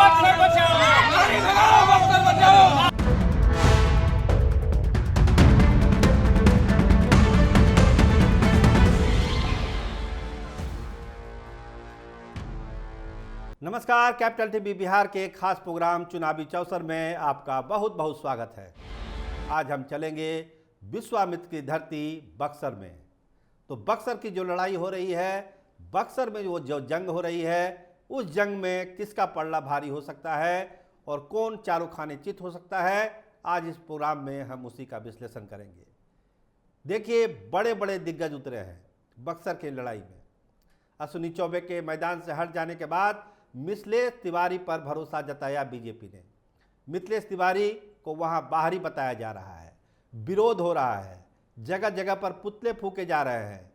बक्सर बचाओ, नारी भगाओ बक्सर बचाओ। नमस्कार, कैपिटल टीवी बिहार के एक खास प्रोग्राम चुनावी चौसर में आपका बहुत बहुत स्वागत है। आज हम चलेंगे विश्वामित्र की धरती बक्सर में। तो बक्सर की जो लड़ाई हो रही है, बक्सर में वो जो जंग हो रही है, उस जंग में किसका पलड़ा भारी हो सकता है और कौन चारों खाने चित हो सकता है, आज इस प्रोग्राम में हम उसी का विश्लेषण करेंगे। देखिए, बड़े बड़े दिग्गज उतरे हैं बक्सर की लड़ाई में। अश्विनी चौबे के मैदान से हट जाने के बाद मिथिलेश तिवारी पर भरोसा जताया बीजेपी ने। मिथिलेश तिवारी को वहां बाहरी बताया जा रहा है, विरोध हो रहा है, जगह जगह पर पुतले फूके जा रहे हैं।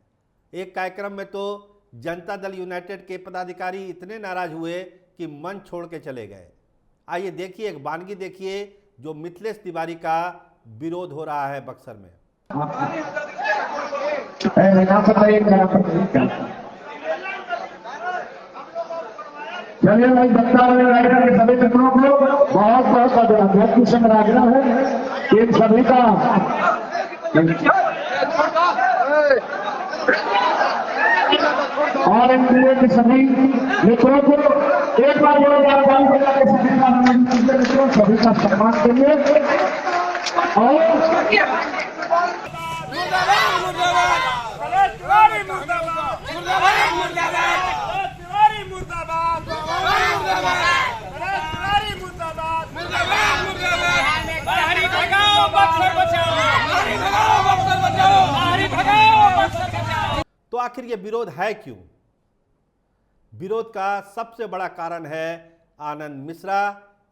एक कार्यक्रम में तो जनता दल यूनाइटेड के पदाधिकारी इतने नाराज हुए कि मंच छोड़ के चले गए। आइए देखिए, एक वानगी देखिए जो मिथिलेश तिवारी का विरोध हो रहा है बक्सर में। चलिए भाई, जनता के सभी मित्रों को बहुत बहुत अध्यक्ष से मेरा आग्रह है कि इन सभी का और एनडीए के सभी मित्रों को एक बार सभी का सम्मान करिए। तो आखिर ये विरोध है क्यों? विरोध का सबसे बड़ा कारण है आनंद मिश्रा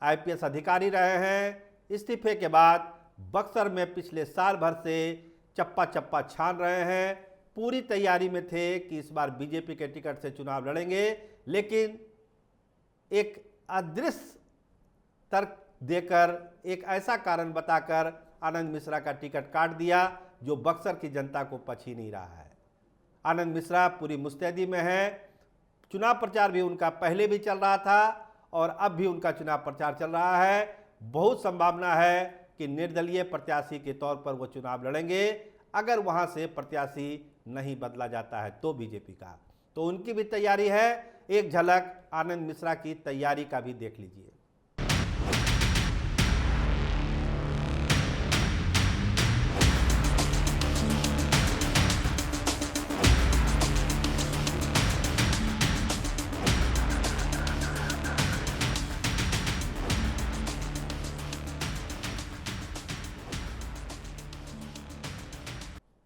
आईपीएस अधिकारी रहे हैं, इस्तीफे के बाद बक्सर में पिछले साल भर से चप्पा चप्पा छान रहे हैं। पूरी तैयारी में थे कि इस बार बीजेपी के टिकट से चुनाव लड़ेंगे, लेकिन एक अदृश्य तर्क देकर, एक ऐसा कारण बताकर आनंद मिश्रा का टिकट काट दिया जो बक्सर की जनता को पची नहीं रहा है। आनंद मिश्रा पूरी मुस्तैदी में है। चुनाव प्रचार भी उनका पहले भी चल रहा था और अब भी उनका चुनाव प्रचार चल रहा है। बहुत संभावना है कि निर्दलीय प्रत्याशी के तौर पर वो चुनाव लड़ेंगे, अगर वहां से प्रत्याशी नहीं बदला जाता है तो बीजेपी का। तो उनकी भी तैयारी है। एक झलक आनंद मिश्रा की तैयारी का भी देख लीजिए।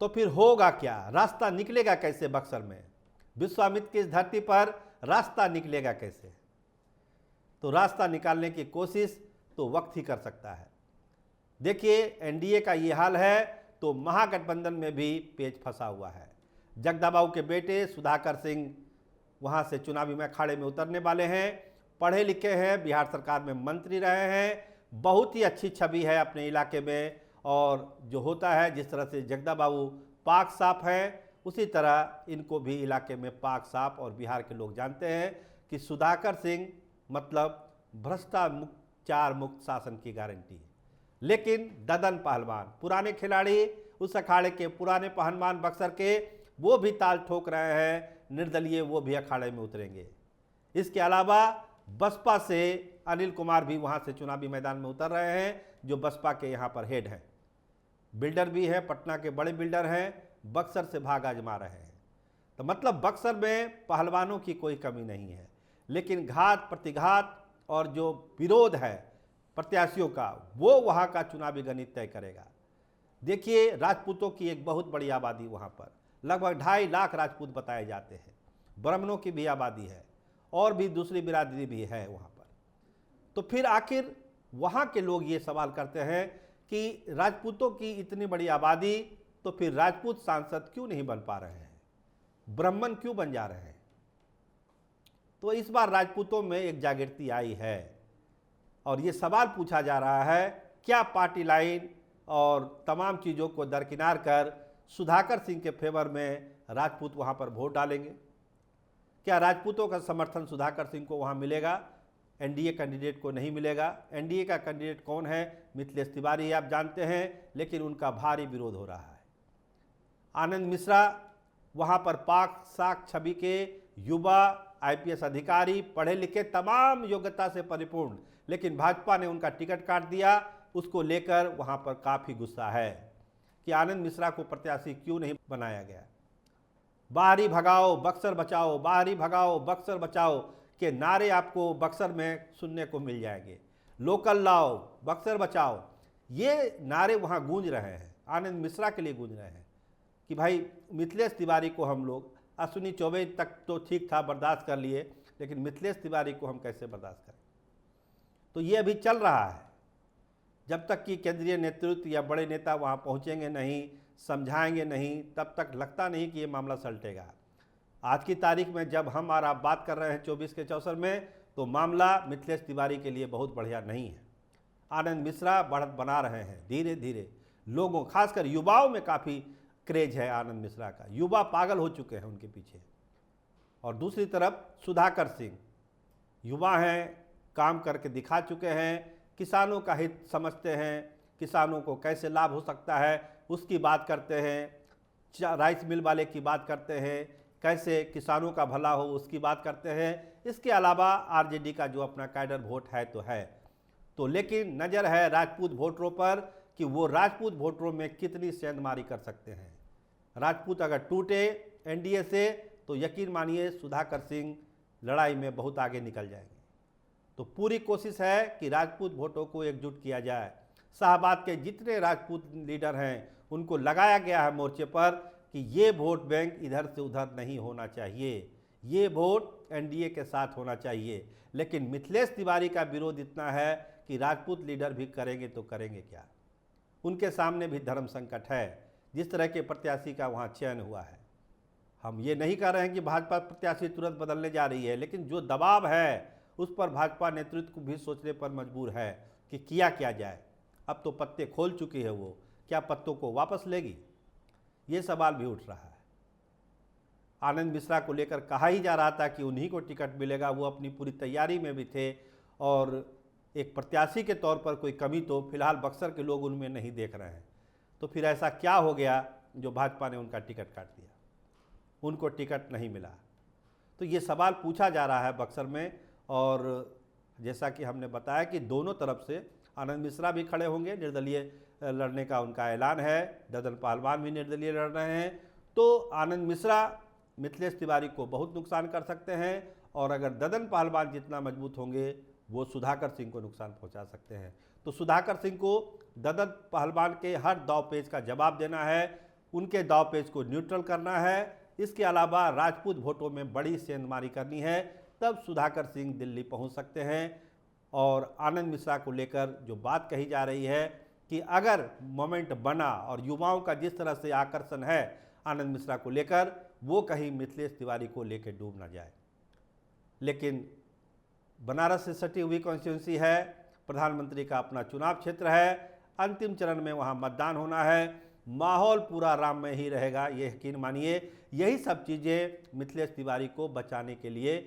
तो फिर होगा क्या? रास्ता निकलेगा कैसे बक्सर में? विश्वामित्र की इस धरती पर रास्ता निकलेगा कैसे? तो रास्ता निकालने की कोशिश तो वक्त ही कर सकता है। देखिए, एनडीए का ये हाल है तो महागठबंधन में भी पेच फंसा हुआ है। जगदाबाबू के बेटे सुधाकर सिंह वहां से चुनावी अखाड़े में उतरने वाले हैं। पढ़े लिखे हैं, बिहार सरकार में मंत्री रहे हैं, बहुत ही अच्छी छवि है अपने इलाके में। और जो होता है, जिस तरह से जगदाबाबू पाक साफ हैं, उसी तरह इनको भी इलाके में पाक साफ और बिहार के लोग जानते हैं कि सुधाकर सिंह मतलब भ्रष्टाचार मुक्त शासन की गारंटी है। लेकिन ददन पहलवान, पुराने खिलाड़ी, उस अखाड़े के पुराने पहलवान बक्सर के, वो भी ताल ठोक रहे हैं। निर्दलीय वो भी अखाड़े में उतरेंगे। इसके अलावा बसपा से अनिल कुमार भी वहां से चुनावी मैदान में उतर रहे हैं, जो बसपा के यहाँ पर हेड हैं। बिल्डर भी है, पटना के बड़े बिल्डर हैं, बक्सर से भाग आजमा रहे हैं। तो मतलब बक्सर में पहलवानों की कोई कमी नहीं है। लेकिन घात प्रतिघात और जो विरोध है प्रत्याशियों का, वो वहाँ का चुनावी गणित तय करेगा। देखिए, राजपूतों की एक बहुत बड़ी आबादी वहाँ पर, लगभग 2.5 लाख राजपूत बताए जाते हैं। ब्राह्मणों की भी आबादी है और भी दूसरी बिरादरी भी है वहाँ पर। तो फिर आखिर वहाँ के लोग ये सवाल करते हैं कि राजपूतों की इतनी बड़ी आबादी, तो फिर राजपूत सांसद क्यों नहीं बन पा रहे हैं, ब्राह्मण क्यों बन जा रहे हैं? तो इस बार राजपूतों में एक जागृति आई है और ये सवाल पूछा जा रहा है, क्या पार्टी लाइन और तमाम चीज़ों को दरकिनार कर सुधाकर सिंह के फेवर में राजपूत वहाँ पर वोट डालेंगे? क्या राजपूतों का समर्थन सुधाकर सिंह को वहाँ मिलेगा? एनडीए कैंडिडेट को नहीं मिलेगा। एनडीए का कैंडिडेट कौन है? मिथिलेश तिवारी आप जानते हैं, लेकिन उनका भारी विरोध हो रहा है। आनंद मिश्रा वहां पर पाक साख छवि के युवा आईपीएस अधिकारी, पढ़े लिखे, तमाम योग्यता से परिपूर्ण, लेकिन भाजपा ने उनका टिकट काट दिया। उसको लेकर वहां पर काफ़ी गुस्सा है कि आनंद मिश्रा को प्रत्याशी क्यों नहीं बनाया गया। बाहरी भगाओ बक्सर बचाओ, बाहरी भगाओ बक्सर बचाओ के नारे आपको बक्सर में सुनने को मिल जाएंगे। लोकल लाओ बक्सर बचाओ, ये नारे वहाँ गूंज रहे हैं, आनंद मिश्रा के लिए गूंज रहे हैं कि भाई मिथिलेश तिवारी को हम लोग, अश्विनी चौबे तक तो ठीक था, बर्दाश्त कर लिए, लेकिन मिथिलेश तिवारी को हम कैसे बर्दाश्त करें। तो ये अभी चल रहा है, जब तक कि केंद्रीय नेतृत्व या बड़े नेता वहाँ पहुँचेंगे नहीं, समझाएंगे नहीं, तब तक लगता नहीं कि ये मामला सलटेगा। आज की तारीख में जब हम और आप बात कर रहे हैं 24 के चौसर में, तो मामला मिथिलेश तिवारी के लिए बहुत बढ़िया नहीं है। आनंद मिश्रा बढ़त बना रहे हैं धीरे धीरे, लोगों खासकर युवाओं में काफ़ी क्रेज है आनंद मिश्रा का, युवा पागल हो चुके हैं उनके पीछे। और दूसरी तरफ सुधाकर सिंह युवा हैं, काम करके दिखा चुके हैं, किसानों का हित समझते हैं, किसानों को कैसे लाभ हो सकता है उसकी बात करते हैं, राइस मिल वाले की बात करते हैं, कैसे किसानों का भला हो उसकी बात करते हैं। इसके अलावा आरजेडी का जो अपना कैडर वोट है तो है, तो लेकिन नज़र है राजपूत वोटरों पर कि वो राजपूत वोटरों में कितनी सेंधमारी कर सकते हैं। राजपूत अगर टूटे एनडीए से तो यकीन मानिए सुधाकर सिंह लड़ाई में बहुत आगे निकल जाएंगे। तो पूरी कोशिश है कि राजपूत वोटों को एकजुट किया जाए। शाहबाद के जितने राजपूत लीडर हैं उनको लगाया गया है मोर्चे पर कि ये वोट बैंक इधर से उधर नहीं होना चाहिए, ये वोट एनडीए के साथ होना चाहिए। लेकिन मिथिलेश तिवारी का विरोध इतना है कि राजपूत लीडर भी करेंगे तो करेंगे क्या, उनके सामने भी धर्म संकट है। जिस तरह के प्रत्याशी का वहाँ चयन हुआ है, हम ये नहीं कह रहे हैं कि भाजपा प्रत्याशी तुरंत बदलने जा रही है, लेकिन जो दबाव है उस पर भाजपा नेतृत्व को भी सोचने पर मजबूर है कि किया क्या जाए। अब तो पत्ते खोल चुकी है वो, क्या पत्तों को वापस लेगी, ये सवाल भी उठ रहा है। आनंद मिश्रा को लेकर कहा ही जा रहा था कि उन्हीं को टिकट मिलेगा, वो अपनी पूरी तैयारी में भी थे और एक प्रत्याशी के तौर पर कोई कमी तो फिलहाल बक्सर के लोग उनमें नहीं देख रहे हैं। तो फिर ऐसा क्या हो गया जो भाजपा ने उनका टिकट काट दिया, उनको टिकट नहीं मिला। तो ये सवाल पूछा जा रहा है बक्सर में। और जैसा कि हमने बताया कि दोनों तरफ से आनंद मिश्रा भी खड़े होंगे, निर्दलीय लड़ने का उनका ऐलान है, ददन पहलवान भी निर्दलीय लड़ रहे हैं। तो आनंद मिश्रा मिथिलेश तिवारी को बहुत नुकसान कर सकते हैं, और अगर ददन पहलवान जितना मजबूत होंगे वो सुधाकर सिंह को नुकसान पहुंचा सकते हैं। तो सुधाकर सिंह को ददन पहलवान के हर दाव पेच का जवाब देना है, उनके दाव पेच को न्यूट्रल करना है। इसके अलावा राजपूत वोटों में बड़ी सेंधमारी करनी है, तब सुधाकर सिंह दिल्ली पहुंच सकते हैं। और आनंद मिश्रा को लेकर जो बात कही जा रही है कि अगर मोमेंट बना और युवाओं का जिस तरह से आकर्षण है आनंद मिश्रा को लेकर, वो कहीं मिथिलेश तिवारी को लेकर डूब ना जाए। लेकिन बनारस से सटी हुई कॉन्स्टिट्यूंसी है, प्रधानमंत्री का अपना चुनाव क्षेत्र है, अंतिम चरण में वहाँ मतदान होना है, माहौल पूरा राममय ही रहेगा, ये यकीन मानिए। यही सब चीज़ें मिथिलेश तिवारी को बचाने के लिए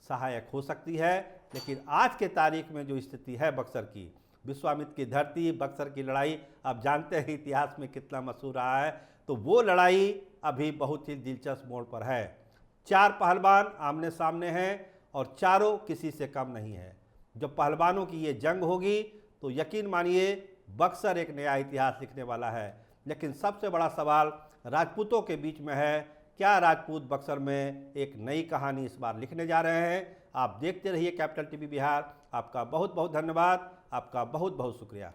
सहायक हो सकती है। लेकिन आज के तारीख में जो स्थिति है बक्सर की, विश्वामित्र की धरती, बक्सर की लड़ाई आप जानते हैं इतिहास में कितना मशहूर रहा है, तो वो लड़ाई अभी बहुत ही दिलचस्प मोड़ पर है। 4 पहलवान आमने सामने हैं और चारों किसी से कम नहीं है। जब पहलवानों की ये जंग होगी तो यकीन मानिए बक्सर एक नया इतिहास लिखने वाला है। लेकिन सबसे बड़ा सवाल राजपूतों के बीच में है, क्या राजपूत बक्सर में एक नई कहानी इस बार लिखने जा रहे हैं। आप देखते रहिए कैपिटल टीवी बिहार। आपका बहुत बहुत धन्यवाद, आपका बहुत बहुत शुक्रिया।